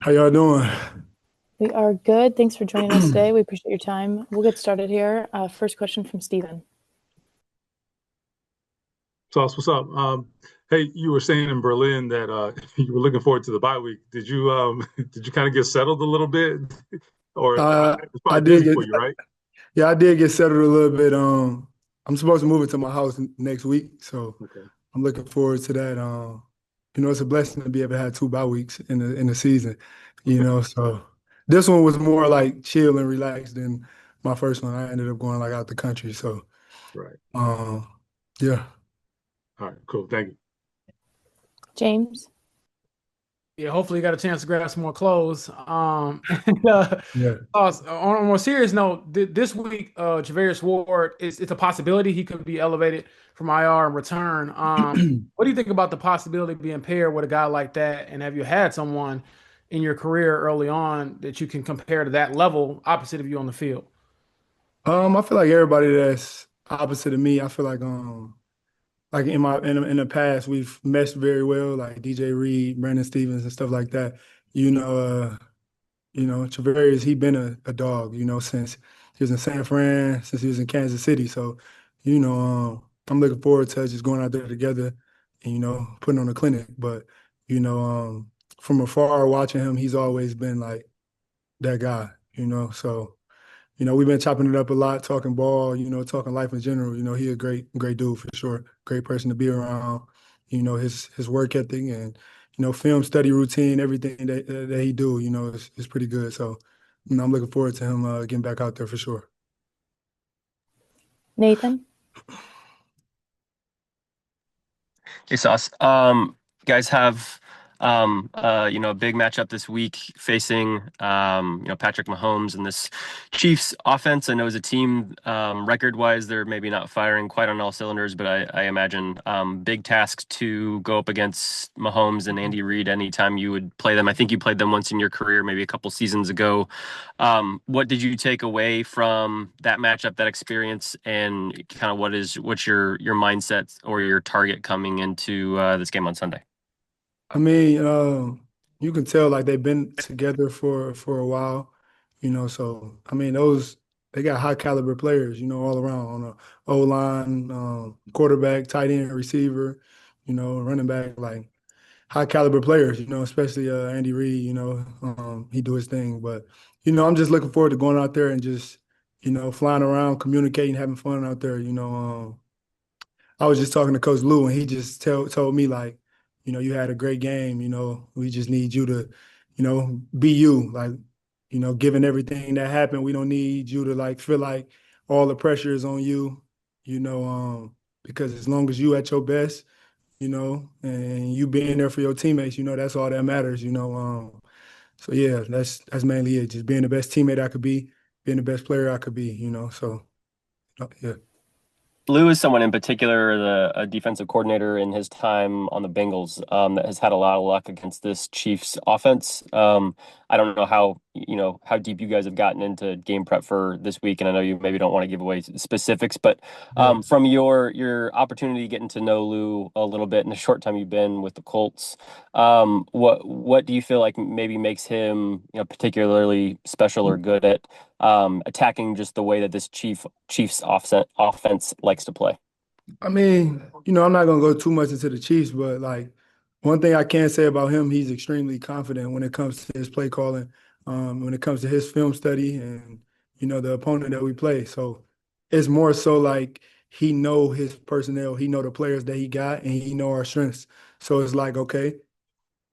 How y'all doing? We are good. Thanks for joining us today. We appreciate your time. We'll get started here. First question from Steven. Sauce, what's up? Hey, you were saying in Berlin that you were looking forward to the bye week. Did you did you kind of get settled a little bit, or Uh, it's I probably did busy get, for you, right? yeah, I did get settled a little bit. I'm supposed to move into my house next week, so Okay, I'm looking forward to that. It's a blessing to be able to have 2 bye weeks in the season. okay, So this one was more like chill and relaxed than my first one. I ended up going like out the country, so right. um, yeah, All right, cool. Thank you. James. Yeah, hopefully you got a chance to grab some more clothes. yeah. On a more serious note, this week, Javarius Ward it's a possibility he could be elevated from IR and return. What do you think about the possibility of being paired with a guy like that? And have you had someone in your career early on that you can compare to that level, opposite of you on the field? I feel like everybody that's opposite of me, I feel like in the past we've meshed very well, like DJ Reed, Brandon Stevens, and stuff like that. You know, uh, Travarius, he been a dog, since he was in San Fran, since he was in Kansas City. So, I'm looking forward to just going out there together and putting on a clinic. But you know, um, from afar watching him, he's always been like that guy. So. We've been chopping it up a lot, talking ball, talking life in general. He a great dude for sure. Great person to be around. His work ethic and, film study routine, everything that he do, is pretty good. So, I'm looking forward to him getting back out there for sure. Nathan? Hey, Sauce. Guys have a big matchup this week facing Patrick Mahomes and this Chiefs offense. I know as a team, record-wise, they're maybe not firing quite on all cylinders, but I imagine big tasks to go up against Mahomes and Andy Reid anytime you would play them. I think you played them once in your career, maybe a couple seasons ago. What did you take away from that matchup, that experience, and kind of what's your mindset or your target coming into this game on Sunday? I mean, you can tell like they've been together for a while, so I mean those they got high caliber players, all around on the O line, quarterback, tight end, receiver, running back, like high caliber players, especially Andy Reid, he do his thing. But, I'm just looking forward to going out there and just, flying around, communicating, having fun out there. I was just talking to Coach Lou, and he just told me like, you had a great game. We just need you to, be you. Like, given everything that happened, we don't need you to like feel like all the pressure is on you. Because as long as you at your best, and you being there for your teammates, that's all that matters. So yeah, that's mainly it. Just being the best teammate I could be, being the best player I could be. So yeah. Lou is someone in particular, a defensive coordinator in his time on the Bengals, that has had a lot of luck against this Chiefs offense. I don't know how deep you guys have gotten into game prep for this week, and I know you maybe don't want to give away specifics, but Yeah. from your opportunity getting to know Lou a little bit in the short time you've been with the Colts, what do you feel like maybe makes him particularly special or good at attacking just the way that this Chiefs offense likes to play? I mean, I'm not gonna go too much into the Chiefs, but like one thing I can say about him, he's extremely confident when it comes to his play calling, when it comes to his film study and the opponent that we play. So it's more so like he know his personnel, he know the players that he got, and he know our strengths. So it's like, okay,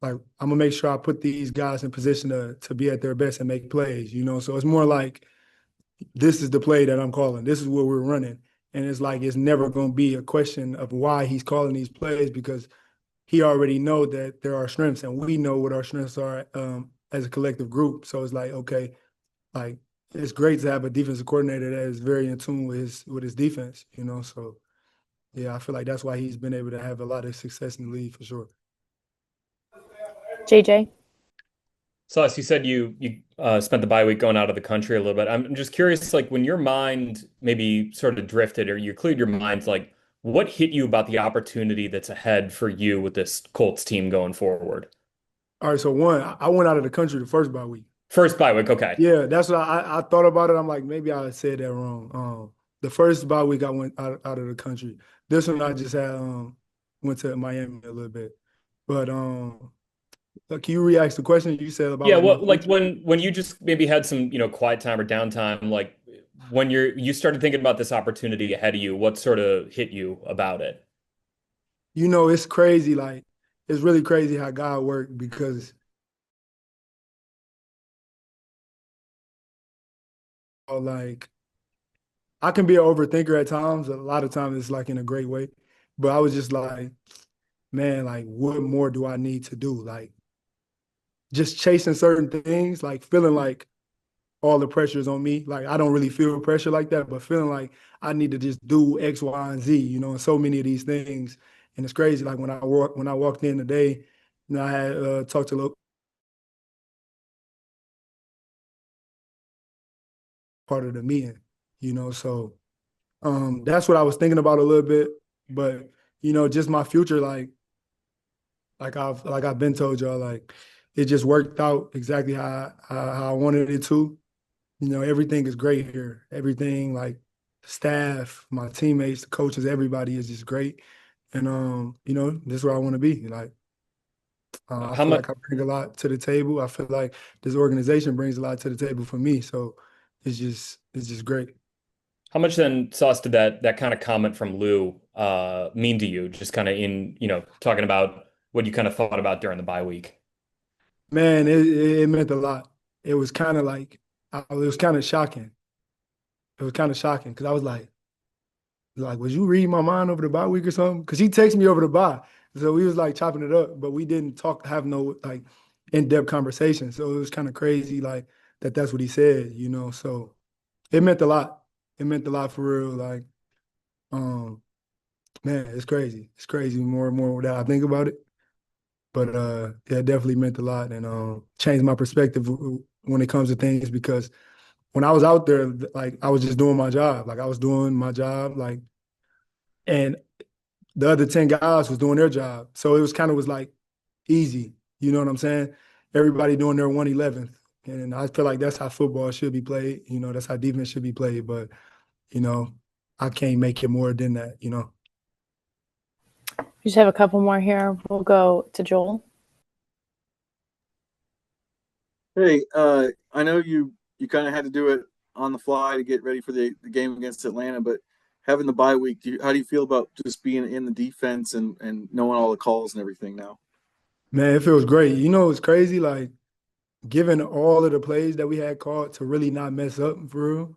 like I'm gonna make sure I put these guys in position to be at their best and make plays, So it's more like this is the play that I'm calling. This is what we're running. And it's like it's never going to be a question of why he's calling these plays because he already know that there are strengths and we know what our strengths are as a collective group. So it's like, okay, like it's great to have a defensive coordinator that is very in tune with his defense, So yeah, I feel like that's why he's been able to have a lot of success in the league for sure. JJ? So, as you said, you spent the bye week going out of the country a little bit. I'm just curious, like when your mind maybe sort of drifted or you cleared your mind, like what hit you about the opportunity that's ahead for you with this Colts team going forward? All right, so one, I went out of the country the first bye week. First bye week, okay. Yeah, that's what I thought about it. I'm like, maybe I said that wrong. The first bye week I went out of the country. This one I just had went to Miami a little bit. But can you re-ask the question you said about Yeah, like my well, like future? when you just maybe had some, quiet time or downtime, like when you started thinking about this opportunity ahead of you, what sort of hit you about it? It's crazy. Like, it's really crazy how God worked because like I can be an overthinker at times. A lot of times it's like in a great way. But I was just like, man, like what more do I need to do? Like just chasing certain things, like feeling like all the pressure is on me. Like I don't really feel pressure like that, but feeling like I need to just do X, Y, and Z, and so many of these things. And it's crazy. Like when I walked in today, I had talked to a little part of the meeting, so that's what I was thinking about a little bit. But just my future, like I've been told y'all, like it just worked out exactly how I wanted it to. Everything is great here. Everything like the staff, my teammates, the coaches, everybody is just great. And this is where I want to be. Like I How feel much like I bring a lot to the table. I feel like this organization brings a lot to the table for me. So it's just great. how much then, Sauce, did that kind of comment from Lou mean to you? Just kind of in, talking about what you kind of thought about during the bye week. Man, it meant a lot. It was kind of like it was kind of shocking. It was kind of shocking because I was like, was you reading my mind over the bye week or something? Because he texted me over the bye. So we was like chopping it up, but we didn't have no like in-depth conversation. So it was kind of crazy, like that's what he said. So it meant a lot. It meant a lot for real. Like, um, man, it's crazy. It's crazy more and more that I think about it. But yeah, it definitely meant a lot and changed my perspective when it comes to things because when I was out there, like I was just doing my job. Like I was doing my job, like and the other 10 guys was doing their job. So it was kind of was like easy. You know what I'm saying? Everybody doing their 111th. And I feel like that's how football should be played. That's how defense should be played. But, you know, I can't make it more than that. We just have a couple more here. We'll go to Joel. Hey, I know you kind of had to do it on the fly to get ready for the game against Atlanta, but having the bye week, how do you feel about just being in the defense and knowing all the calls and everything now? Man, it feels great. It's crazy. Like, given all of the plays that we had called to really not mess up for real.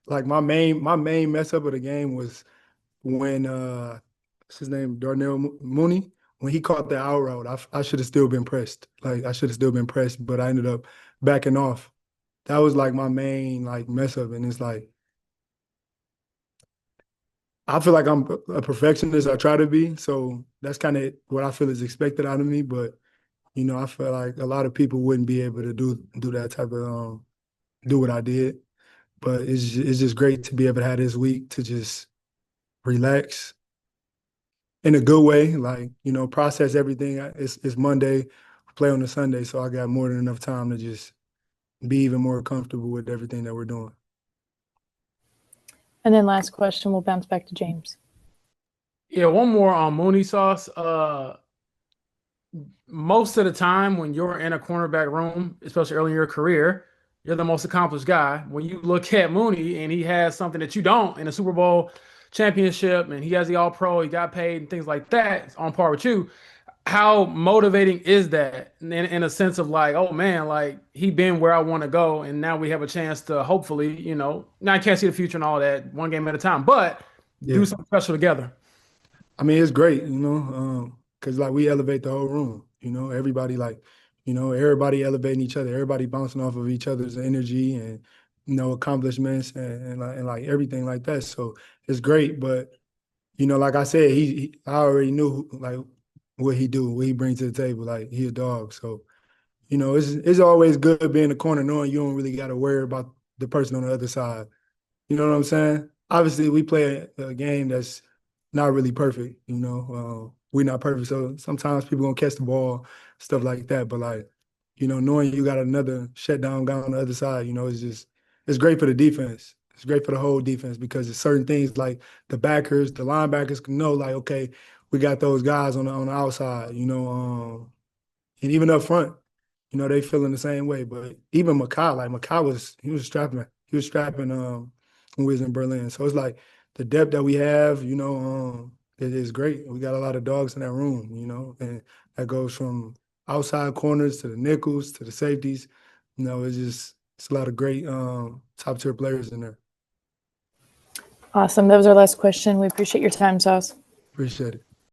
Like my main mess up of the game was when what's his name, Darnell Mooney, when he caught the out route. I should have still been pressed. Like I should have still been pressed, but I ended up backing off. That was like my main like mess up. And it's like I feel like I'm a perfectionist. I try to be. So that's kind of what I feel is expected out of me. But I feel like a lot of people wouldn't be able to do that type of do what I did. But it's just great to be able to have this week to just relax in a good way, like, process everything. It's Monday, play on a Sunday, so I got more than enough time to just be even more comfortable with everything that we're doing. And then last question, we'll bounce back to James. Yeah, one more on Mooney Sauce. Most of the time when you're in a cornerback room, especially early in your career, you're the most accomplished guy. When you look at Mooney and he has something that you don't in a Super Bowl championship and he has the all pro, he got paid and things like that, it's on par with you. How motivating is that in a sense of like, oh man, like he been where I want to go, and now we have a chance to hopefully, now I can't see the future and all that, one game at a time, but do Yeah. something special together. I mean, it's great, because like we elevate the whole room, everybody like, everybody elevating each other, everybody bouncing off of each other's energy and, accomplishments and like everything like that. So it's great. But, like I said, I already knew like what he do, what he brings to the table. Like he a dog. So, it's always good being in the corner knowing you don't really got to worry about the person on the other side. You know what I'm saying? Obviously, we play a game that's not really perfect, we're not perfect. So sometimes people gonna catch the ball, stuff like that. But like, knowing you got another shutdown guy on the other side, it's great for the defense. It's great for the whole defense because it's certain things like the backers, the linebackers can know like, okay, we got those guys on the outside, and even up front, they feeling the same way. But even Makai, like Makai he was strapping when we was in Berlin. So it's like the depth that we have, it is great. We got a lot of dogs in that room, and that goes from outside corners to the nickels to the safeties. It's a lot of great top tier players in there. Awesome. That was our last question. We appreciate your time, Sauce. Appreciate it.